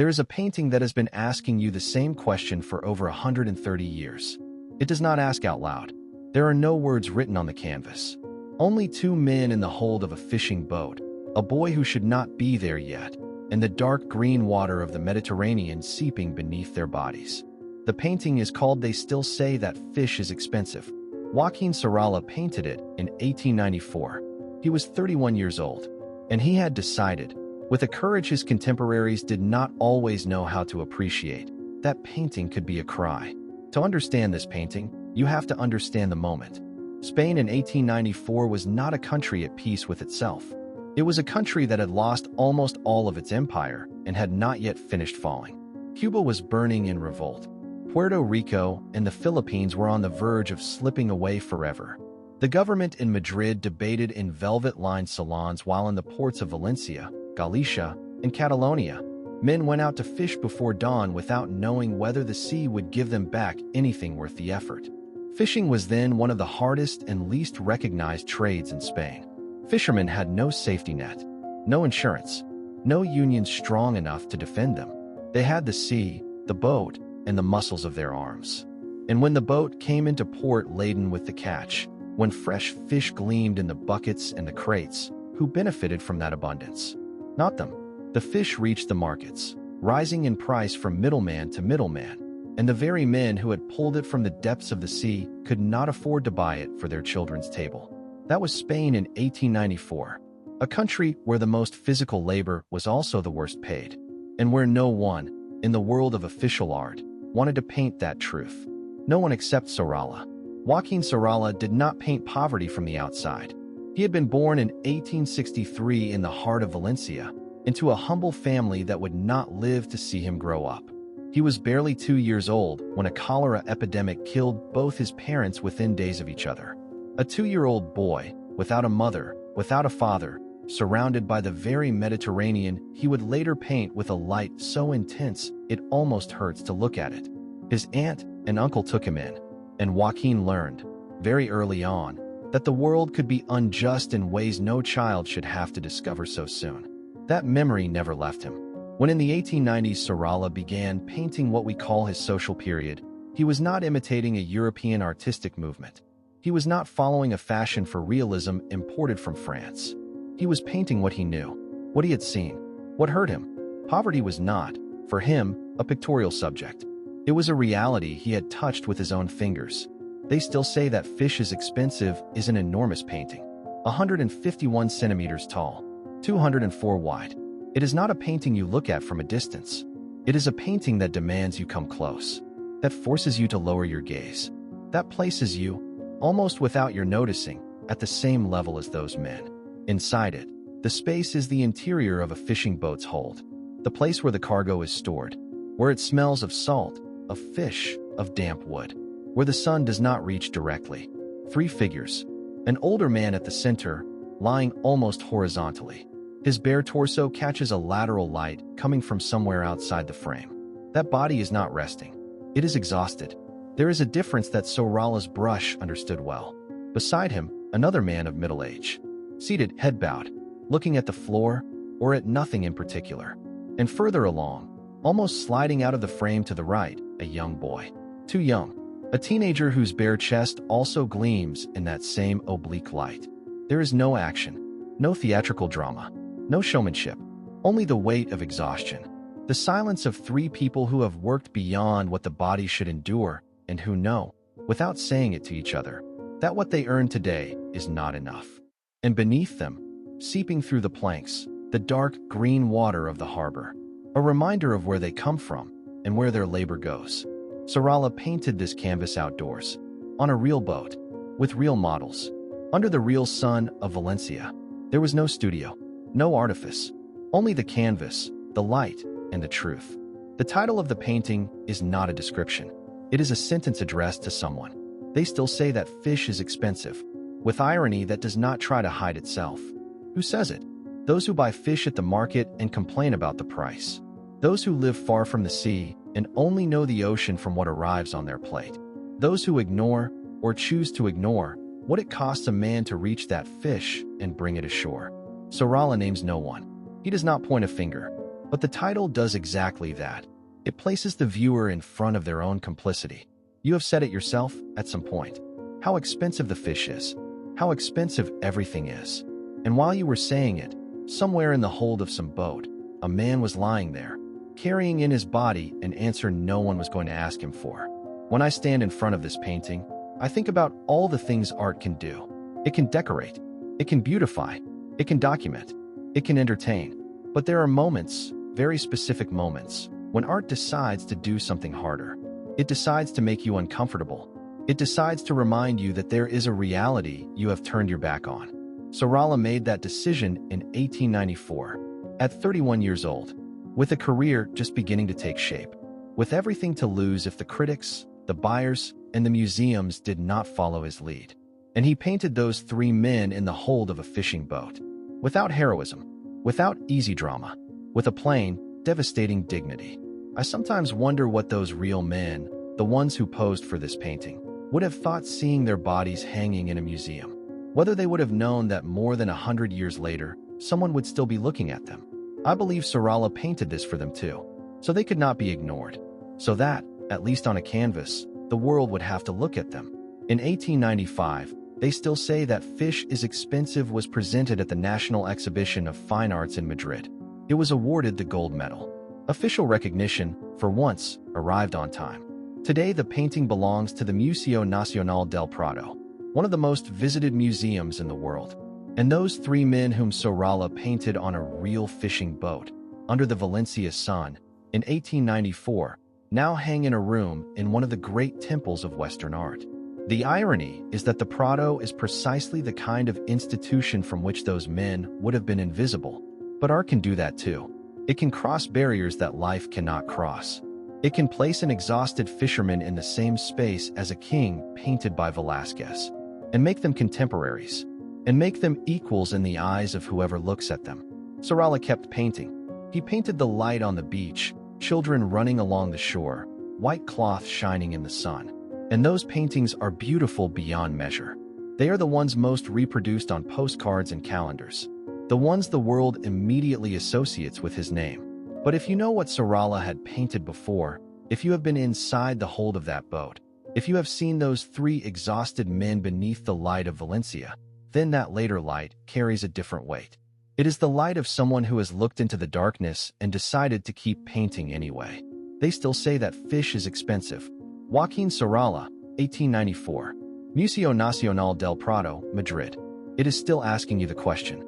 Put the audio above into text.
There is a painting that has been asking you the same question for over 130 years. It does not ask out loud. There are no words written on the canvas. Only two men in the hold of a fishing boat, a boy who should not be there yet, and the dark green water of the Mediterranean seeping beneath their bodies. The painting is called "They Still Say That Fish is Expensive." Joaquín Sorolla painted it in 1894. He was 31 years old, and he had decided, with a courage his contemporaries did not always know how to appreciate, that painting could be a cry. To understand this painting, you have to understand the moment. Spain in 1894 was not a country at peace with itself. It was a country that had lost almost all of its empire and had not yet finished falling. Cuba was burning in revolt. Puerto Rico and the Philippines were on the verge of slipping away forever. The government in Madrid debated in velvet-lined salons, while in the ports of Valencia, Galicia, and Catalonia, men went out to fish before dawn without knowing whether the sea would give them back anything worth the effort. Fishing was then one of the hardest and least recognized trades in Spain. Fishermen had no safety net, no insurance, no unions strong enough to defend them. They had the sea, the boat, and the muscles of their arms. And when the boat came into port laden with the catch, when fresh fish gleamed in the buckets and the crates, who benefited from that abundance? Not them. The fish reached the markets, rising in price from middleman to middleman, and the very men who had pulled it from the depths of the sea could not afford to buy it for their children's table. That was Spain in 1894, a country where the most physical labor was also the worst paid, and where no one, in the world of official art, wanted to paint that truth. No one except Sorolla. Joaquín Sorolla did not paint poverty from the outside. He had been born in 1863 in the heart of Valencia, into a humble family that would not live to see him grow up. He was barely 2 years old when a cholera epidemic killed both his parents within days of each other. A 2-year-old boy, without a mother, without a father, surrounded by the very Mediterranean he would later paint with a light so intense it almost hurts to look at it. His aunt and uncle took him in, and Joaquín learned, very early on, that the world could be unjust in ways no child should have to discover so soon. That memory never left him. When in the 1890s Sorolla began painting what we call his social period, he was not imitating a European artistic movement. He was not following a fashion for realism imported from France. He was painting what he knew, what he had seen, what hurt him. Poverty was not, for him, a pictorial subject. It was a reality he had touched with his own fingers. They Still Say That Fish is Expensive is an enormous painting, 151 centimeters tall, 204 wide. It is not a painting you look at from a distance. It is a painting that demands you come close, that forces you to lower your gaze, that places you, almost without your noticing, at the same level as those men. Inside it, the space is the interior of a fishing boat's hold, the place where the cargo is stored, where it smells of salt, of fish, of damp wood, where the sun does not reach directly. 3 figures. An older man at the center, lying almost horizontally. His bare torso catches a lateral light coming from somewhere outside the frame. That body is not resting. It is exhausted. There is a difference that Sorolla's brush understood well. Beside him, another man of middle age, seated, head bowed, looking at the floor or at nothing in particular. And further along, almost sliding out of the frame to the right, a young boy. Too young. A teenager whose bare chest also gleams in that same oblique light. There is no action, no theatrical drama, no showmanship, only the weight of exhaustion. The silence of 3 people who have worked beyond what the body should endure and who know, without saying it to each other, that what they earn today is not enough. And beneath them, seeping through the planks, the dark green water of the harbor, a reminder of where they come from and where their labor goes. Sorolla painted this canvas outdoors, on a real boat, with real models, under the real sun of Valencia. There was no studio, no artifice, only the canvas, the light, and the truth. The title of the painting is not a description. It is a sentence addressed to someone. They still say that fish is expensive, with irony that does not try to hide itself. Who says it? Those who buy fish at the market and complain about the price. Those who live far from the sea and only know the ocean from what arrives on their plate. Those who ignore, or choose to ignore, what it costs a man to reach that fish and bring it ashore. Sorolla names no one. He does not point a finger. But the title does exactly that. It places the viewer in front of their own complicity. You have said it yourself at some point. How expensive the fish is. How expensive everything is. And while you were saying it, somewhere in the hold of some boat, a man was lying there, carrying in his body an answer no one was going to ask him for. When I stand in front of this painting, I think about all the things art can do. It can decorate. It can beautify. It can document. It can entertain. But there are moments, very specific moments, when art decides to do something harder. It decides to make you uncomfortable. It decides to remind you that there is a reality you have turned your back on. Sorolla made that decision in 1894, at 31 years old, with a career just beginning to take shape, with everything to lose if the critics, the buyers, and the museums did not follow his lead. And he painted those three men in the hold of a fishing boat, without heroism, without easy drama, with a plain, devastating dignity. I sometimes wonder what those real men, the ones who posed for this painting, would have thought seeing their bodies hanging in a museum. Whether they would have known that more than 100 years later, someone would still be looking at them. I believe Sorolla painted this for them too, so they could not be ignored. So that, at least on a canvas, the world would have to look at them. In 1895, they still say that Fish is Expensive was presented at the National Exhibition of Fine Arts in Madrid. It was awarded the gold medal. Official recognition, for once, arrived on time. Today, the painting belongs to the Museo Nacional del Prado, one of the most visited museums in the world. And those three men whom Sorolla painted on a real fishing boat, under the Valencia sun, in 1894, now hang in a room in one of the great temples of Western art. The irony is that the Prado is precisely the kind of institution from which those men would have been invisible. But art can do that too. It can cross barriers that life cannot cross. It can place an exhausted fisherman in the same space as a king painted by Velázquez, and make them contemporaries, and make them equals in the eyes of whoever looks at them. Sorolla kept painting. He painted the light on the beach, children running along the shore, white cloth shining in the sun. And those paintings are beautiful beyond measure. They are the ones most reproduced on postcards and calendars, the ones the world immediately associates with his name. But if you know what Sorolla had painted before, if you have been inside the hold of that boat, if you have seen those three exhausted men beneath the light of Valencia, then that later light carries a different weight. It is the light of someone who has looked into the darkness and decided to keep painting anyway. They still say that fish is expensive. Joaquín Sorolla, 1894. Museo Nacional del Prado, Madrid. It is still asking you the question,